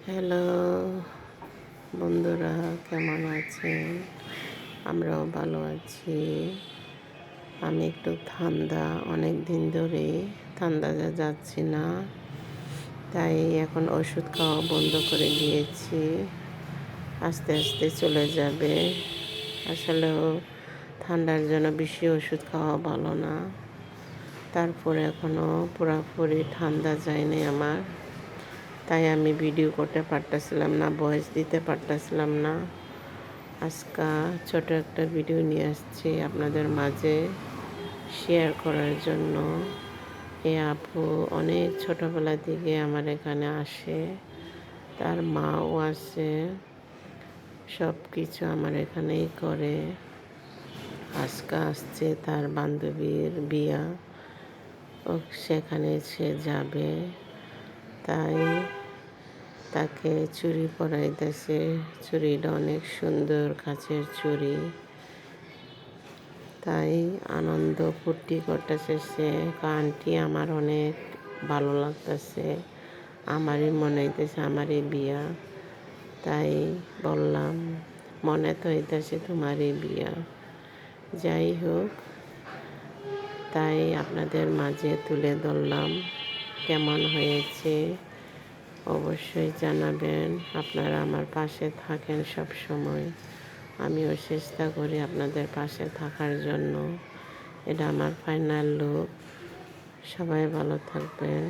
Hello বন্ধুরা, কেমন আছেন? আমরাও ভালো আছি। আমি একটু অনেক দিন ধরে ঠান্ডা যাচ্ছি না, তাই এখন ওষুধ খাওয়া বন্ধ করে দিয়েছি। আস্তে আস্তে চলে যাবে। আসলেও ঠান্ডার জন্য বেশি ওষুধ খাওয়া ভালো না। তারপরে এখনও পুরোপুরি ঠান্ডা যায়নি আমার, তাই আমি ভিডিও করতে পারতেছিলাম না, ভয়েস দিতে পারতেছিলাম না। আজকে ছোট একটা ভিডিও নিয়ে আসছি আপনাদের মাঝে শেয়ার করার জন্য। এই আপু অনেক ছোটোবেলা থেকে আমার এখানে আসে, তার মাও আছে, সব কিছু আমার এখানেই করে। আজকে আসছে তার বান্ধবীর বিয়া, সেখানে সে যাবে, তাই তাকে চুড়ি পরাইতেছে। চুড়িটা অনেক সুন্দর কাচের চুড়ি, তাই আনন্দ ফুর্তি করতেছে সে। আন্টি আমার অনেক ভালো লাগতেছে, আমারই মনে হইতেছে আমারই বিয়া, তাই বললাম মনে তো হইতেছে তোমারই বিয়া। যাই হোক, তাই আপনাদের মাঝে তুলে ধরলাম। কেমন হয়েছে অবশ্যই জানাবেন। আপনারা আমার পাশে থাকেন সব সময়, আমিও চেষ্টা করি আপনাদের পাশে থাকার জন্য। এটা আমার ফাইনাল লুক। সবাই ভালো থাকবেন।